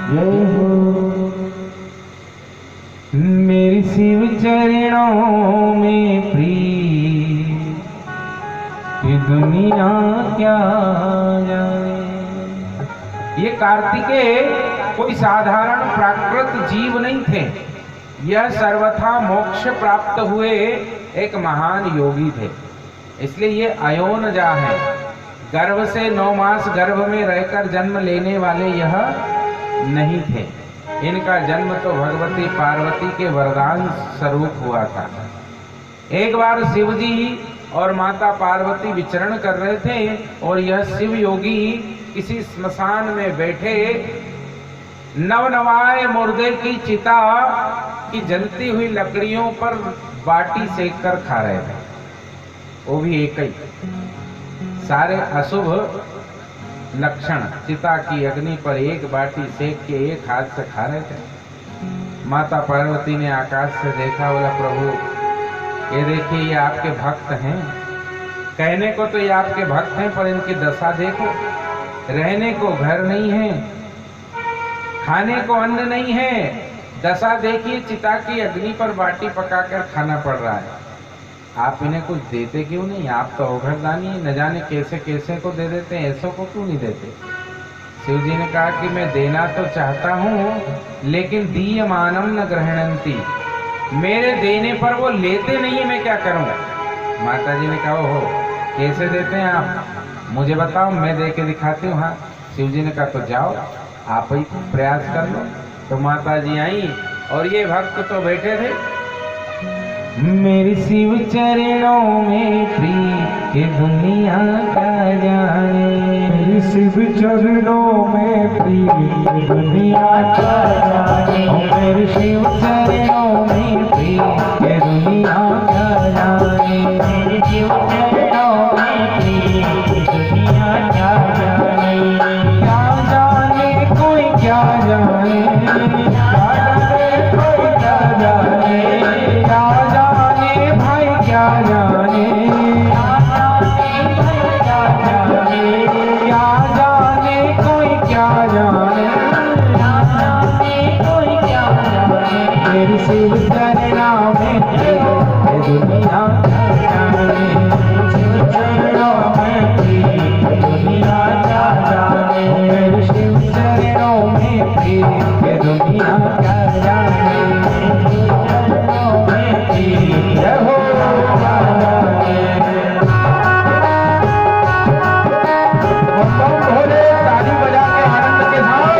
जय हो मेरी शिव चरणों में प्रीत, ये दुनिया क्या जाने। ये कार्तिकेय कोई साधारण प्राकृत जीव नहीं थे, यह सर्वथा मोक्ष प्राप्त हुए एक महान योगी थे। इसलिए ये अयोनजा है। गर्भ से 9 मास गर्भ में रहकर जन्म लेने वाले यह नहीं थे। इनका जन्म तो भगवती पार्वती के वरदान स्वरूप हुआ था। एक बार शिव जी और माता पार्वती विचरण कर रहे थे और यह शिव योगी किसी स्मशान में बैठे नवनवाए मुर्दे की चिता की जलती हुई लकड़ियों पर बाटी सेक कर खा रहे थे। वो भी एक ही। सारे अशुभ लक्षण, चिता की अग्नि पर एक बाटी सेक के एक हाथ से खा रहे थे। माता पार्वती ने आकाश से देखा, बोला प्रभु ये देखिए ये आपके भक्त हैं। कहने को तो ये आपके भक्त हैं, पर इनकी दशा देखो। रहने को घर नहीं है, खाने को अन्न नहीं है, दशा देखिए चिता की अग्नि पर बाटी पकाकर खाना पड़ रहा है। आप इन्हें कुछ देते क्यों नहीं? आप तो ओघरदानी, न जाने कैसे कैसे को दे देते हैं, ऐसों को क्यों नहीं देते? शिव जी ने कहा कि मैं देना तो चाहता हूँ, लेकिन दीयमानम न ग्रहणंती, मेरे देने पर वो लेते नहीं है, मैं क्या करूँ? माता जी ने कहा हो कैसे देते हैं आप, मुझे बताओ, मैं दे के दिखाती हूँ। हाँ, शिव जी ने कहा तो जाओ आप ही प्रयास कर लो। तो माता जी आई और ये भक्त तो बैठे थे। मेरी शिव चरणों में प्रीत, ये दुनिया क्या जाने। मेरी शिव चरणों में प्रीत, ये दुनिया क्या जाने। मेरी शिव चरणों में प्रीत, ये दुनिया क्या जाने। मेरी शिव चरणों में प्रीत, ये दुनिया क्या जाने। क्या जाने कोई क्या जाने, क्या जाने कोई क्या जाने, क्या जाने भाई क्या जाने, क्या जाने कोई क्या जाने, कोई क्या जाने। मेरी शिव चरणों में ये दुनिया क्या जाने। शिव चरणों में ये दुनिया क्या जाने। मेरी शिव चरणों में ये दुनिया क्या जाने। जय हो भोले, ताली बजा के आनंद के साथ।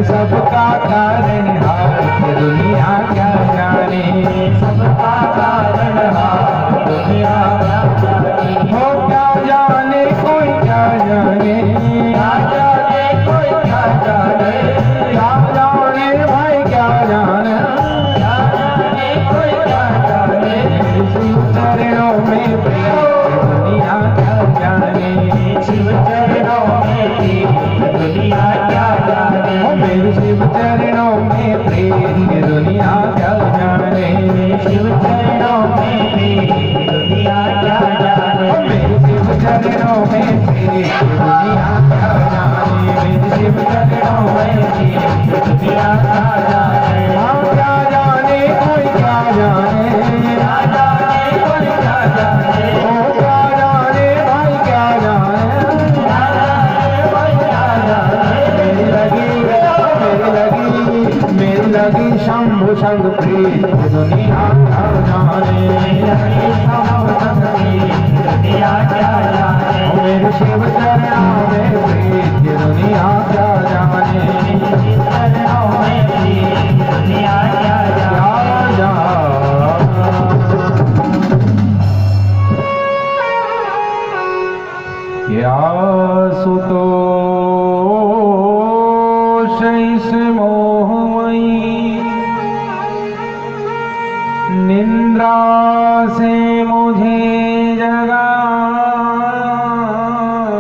सबका तारनहार दुनिया क्या जाने, सबका तारनहार दुनिया क्या जाने, हो क्या जाने कोई क्या जाने, क्या जाने कोई क्या जाने, क्या जाने भाई क्या जाने, क्या जाने कोई क्या जाने, शिव चरणों में प्रेम दुनिया क्या जाने, शिव चरणों में प्रेम दुनिया क्या जाने, मेरे शिव चरणों में प्रेम दुनिया क्या जाने, शिव चरणों में प्रेम दुनिया क्या जाने, मेरे शिव चरणों में प्रेम दुनिया क्या जाने, मेरे शिव चरणों में प्रेम दुनिया क्या जाने, हम क्या जाने कोई क्या जाने, क्या जाने कोई क्या जाने, ओ क्या जाने भाई क्या जाने, क्या जाने भाई क्या जाने, मेरी लगी शंभु संग प्रीत दुनिया क्या जाने, शंभु संग प्रीत दुनिया क्या जाने, मेरे शिव चरणों में प्रीत दुनिया क्या जाने, शिव चरणों में प्रीत दुनिया क्या जाने, क्या सुतो इस मोहमयी निंद्रा से मुझे जगा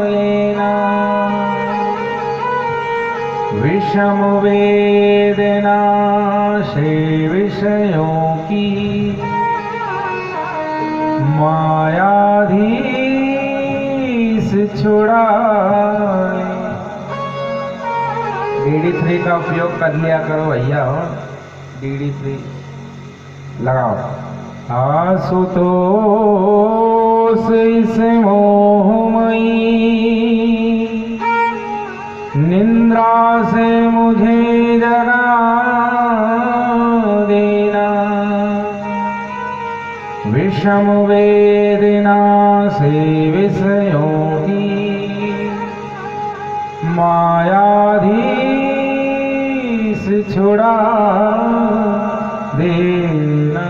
लेना, विषम वेदना से विषयों की मायाधीश छुड़ा, DD3 का उपयोग कर लिया करो भैया, हो DD3 लगाओ। आसुतोष इस मोहमयी निंद्रा से मुझे जगा देना, विषम वेदना से विषयों की मायाधीश छुड़ा देना।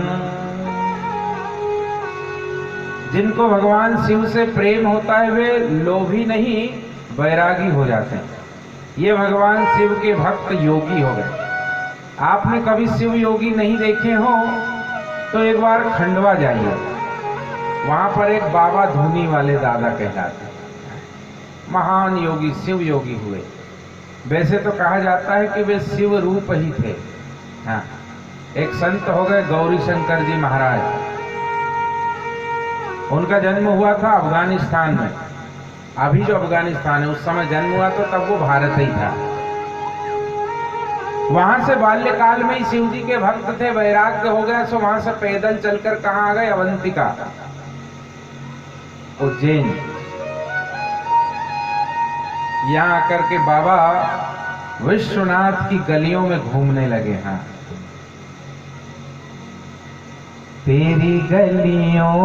जिनको भगवान शिव से प्रेम होता है वे लोभी नहीं वैरागी हो जाते हैं। ये भगवान शिव के भक्त योगी हो गए। आपने कभी शिव योगी नहीं देखे हो तो एक बार खंडवा जाइए, वहां पर एक बाबा धूनी वाले दादा कहलाते, महान योगी शिव योगी हुए। वैसे तो कहा जाता है कि वे शिव रूप ही थे। हाँ, एक संत हो गए गौरी शंकर जी महाराज, उनका जन्म हुआ था अफगानिस्तान में। अभी जो अफगानिस्तान है उस समय जन्म हुआ तो तब वो भारत ही था। वहां से बाल्यकाल में ही शिव जी के भक्त थे, वैराग्य हो गया, सो वहां से पैदल चलकर कहाँ आ गए, अवंतिका, उज्जैन। यहाँ आकर के बाबा विश्वनाथ की गलियों में घूमने लगे। हाँ, तेरी गलियों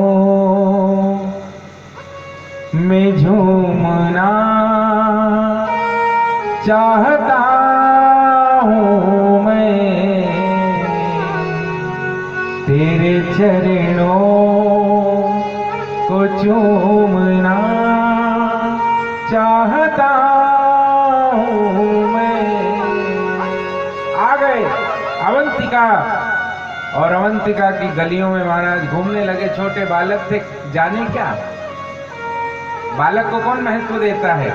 में झूमना चाहता हूँ मैं, तेरे चरणों को चूमना चाहता हूँ मैं। आ गए अवंतिका, और अवंतिका की गलियों में महाराज घूमने लगे। छोटे बालक थे, जाने क्या, बालक को कौन महत्व देता है।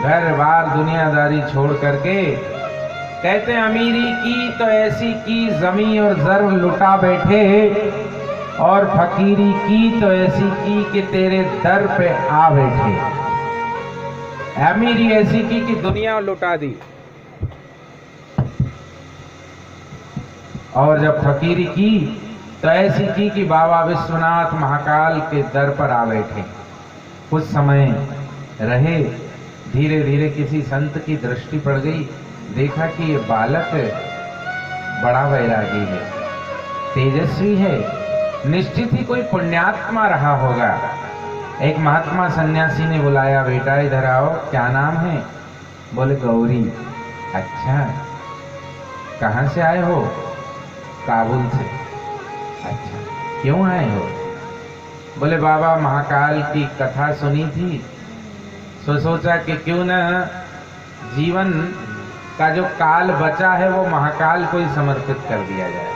घर बार दुनियादारी छोड़ करके कहते अमीरी की तो ऐसी की जमीन और जर लुटा बैठे, और फकीरी की तो ऐसी की कि तेरे दर पे आ बैठे। अमीरी ऐसी की कि दुनिया लुटा दी, और जब फकीरी की तो ऐसी की कि बाबा विश्वनाथ महाकाल के दर पर आ बैठे। कुछ समय रहे, धीरे धीरे किसी संत की दृष्टि पड़ गई, देखा कि ये बालक बड़ा वैरागी है, तेजस्वी है, निश्चित ही कोई पुण्यात्मा रहा होगा। एक महात्मा सन्यासी ने बुलाया, बेटा इधर आओ, क्या नाम है? बोले गौरी। अच्छा, कहाँ से आए हो? काबुल से। अच्छा, क्यों आए हो? बोले बाबा महाकाल की कथा सुनी थी, सोचा कि क्यों न जीवन का जो काल बचा है वो महाकाल को ही समर्पित कर दिया जाए,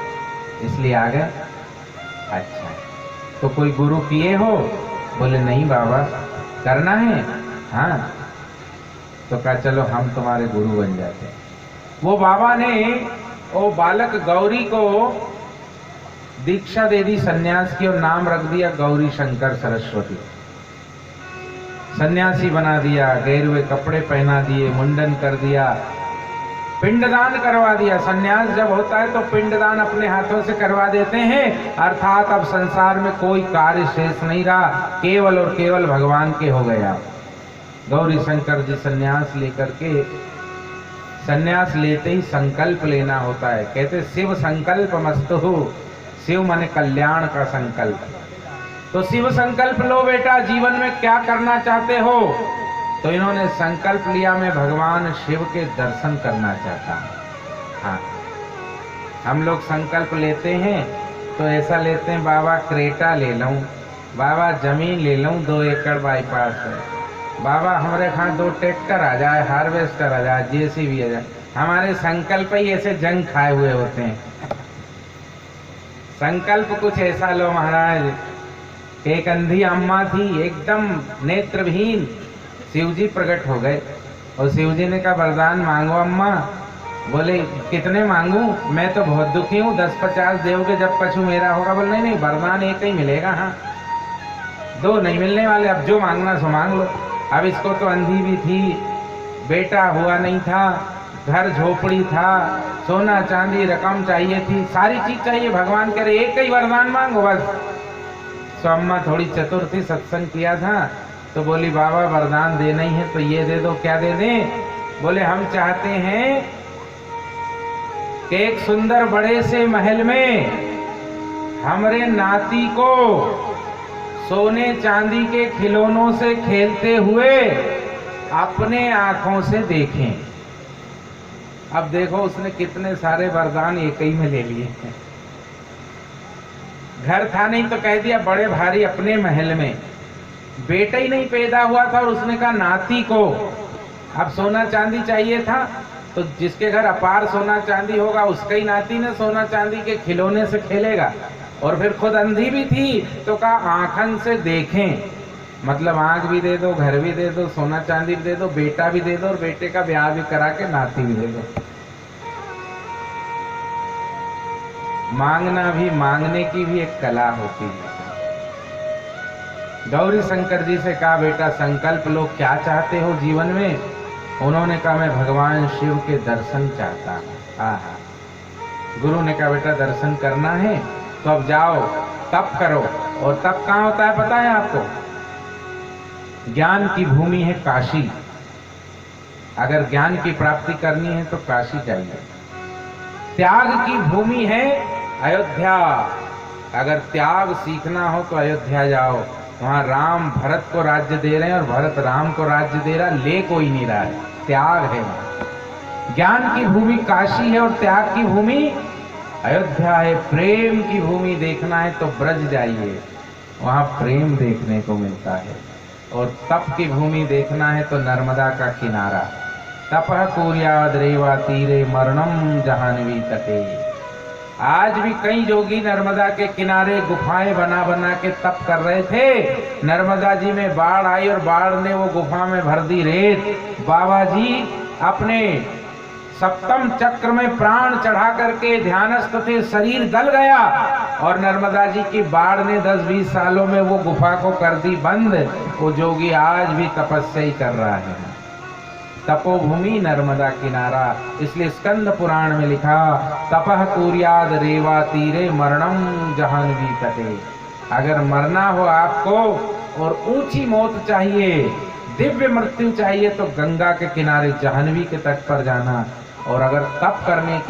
इसलिए आ गए। अच्छा, तो कोई गुरु किए हो? बोले नहीं बाबा, करना है। हाँ, तो कहा चलो हम तुम्हारे गुरु बन जाते हैं। वो बाबा ने वो बालक गौरी को दीक्षा दे दी सन्यास की और नाम रख दिया गौरी शंकर सरस्वती। सन्यासी बना दिया, गेरुए कपड़े पहना दिए, मुंडन कर दिया, पिंडदान करवा दिया। सन्यास जब होता है तो पिंडदान अपने हाथों से करवा देते हैं, अर्थात अब संसार में कोई कार्य शेष नहीं रहा, केवल और केवल भगवान के हो गया। गौरी शंकर जी सन्यास लेकर के, सन्यास लेते ही संकल्प लेना होता है। कहते शिव संकल्प मस्तु, शिव माने कल्याण का संकल्प। तो शिव संकल्प लो बेटा, जीवन में क्या करना चाहते हो? तो इन्होंने संकल्प लिया, मैं भगवान शिव के दर्शन करना चाहता हूँ। हाँ, हम लोग संकल्प लेते हैं तो ऐसा लेते हैं, बाबा क्रेटा ले लूं, बाबा जमीन ले लूं 2 एकड़ बाईपास है, बाबा हमारे यहाँ 2 ट्रैक्टर आ जाए, हार्वेस्टर आ जाए, जेसीबी आ जाए। हमारे संकल्प ही ऐसे जंग खाए हुए होते हैं। संकल्प कुछ ऐसा लो महाराज। एक अंधी अम्मा थी, एकदम नेत्रहीन, शिवजी प्रकट हो गए और शिवजी ने कहा वरदान मांगो अम्मा। बोले कितने मांगू, मैं तो बहुत दुखी हूँ, 10-50 दोगे जब कछु मेरा होगा। बोले नहीं, वरदान एक ही मिलेगा। हाँ, 2 नहीं मिलने वाले, अब जो मांगना सो मांग लो। अब इसको तो अंधी भी थी, बेटा हुआ नहीं था, घर झोपड़ी था, सोना चांदी रकम चाहिए थी, सारी चीज चाहिए। भगवान कह रहे एक ही वरदान मांगो बस। तो अम्मा थोड़ी चतुर थी, सत्संग किया था, तो बोली बाबा वरदान देना ही है तो ये दे दो। क्या दे दें? बोले हम चाहते हैं कि एक सुंदर बड़े से महल में हमारे नाती को सोने चांदी के खिलौनों से खेलते हुए अपने आंखों से देखें। अब देखो उसने कितने सारे वरदान एक ही में ले लिए। घर था नहीं तो कह दिया बड़े भारी अपने महल में। बेटा ही नहीं पैदा हुआ था और उसने कहा नाती को अब सोना चांदी चाहिए था, तो जिसके घर अपार सोना चांदी होगा उसका ही नाती ने सोना चांदी के खिलौने से खेलेगा। और फिर खुद अंधी भी थी तो कहा आंखन से देखें, मतलब आंख भी दे दो, घर भी दे दो, सोना चांदी भी दे दो, बेटा भी दे दो और बेटे का ब्याह भी करा के नाती भी दे दो। मांगना भी, मांगने की भी एक कला होती है। गौरी शंकर जी से कहा बेटा संकल्प लो, क्या चाहते हो जीवन में? उन्होंने कहा मैं भगवान शिव के दर्शन चाहता हूँ। आहा, गुरु ने कहा बेटा दर्शन करना है तो अब जाओ तप करो। और तप कहाँ होता है पता है आपको? ज्ञान की भूमि है काशी। अगर ज्ञान की प्राप्ति करनी है तो काशी जाइए। त्याग की भूमि है अयोध्या। अगर त्याग सीखना हो तो अयोध्या जाओ, वहां राम भरत को राज्य दे रहे हैं और भरत राम को राज्य दे रहा, ले कोई नहीं रहा है, त्याग है वहां। ज्ञान की भूमि काशी है और त्याग की भूमि अयोध्या है। प्रेम की भूमि देखना है तो ब्रज जाइए, वहां प्रेम देखने को मिलता है। और तप की भूमि देखना है तो नर्मदा का किनारा। तपः कुर्याद् रेवा तीरे मरणम जाह्नवी तटे। आज भी कई योगी नर्मदा के किनारे गुफाएं बना बना के तप कर रहे थे। नर्मदा जी में बाढ़ आई और बाढ़ ने वो गुफा में भर दी रेत। बाबा जी अपने सप्तम चक्र में प्राण चढ़ा करके ध्यानस्थ थे, शरीर गल गया और नर्मदा जी की बाढ़ ने 10-20 सालों में वो गुफा को कर दी बंद। वो जोगी आज भी तपस्या ही कर रहा है। तपोभूमि नर्मदा किनारा, इसलिए स्कंद पुराण में लिखा तपः कुर्याद् रेवा तीरे मरणम जाह्नवी तटे। अगर मरना हो आपको और ऊंची मौत चाहिए, दिव्य मृत्यु चाहिए तो गंगा के किनारे जाह्नवी के तट पर जाना। और अगर तप करने की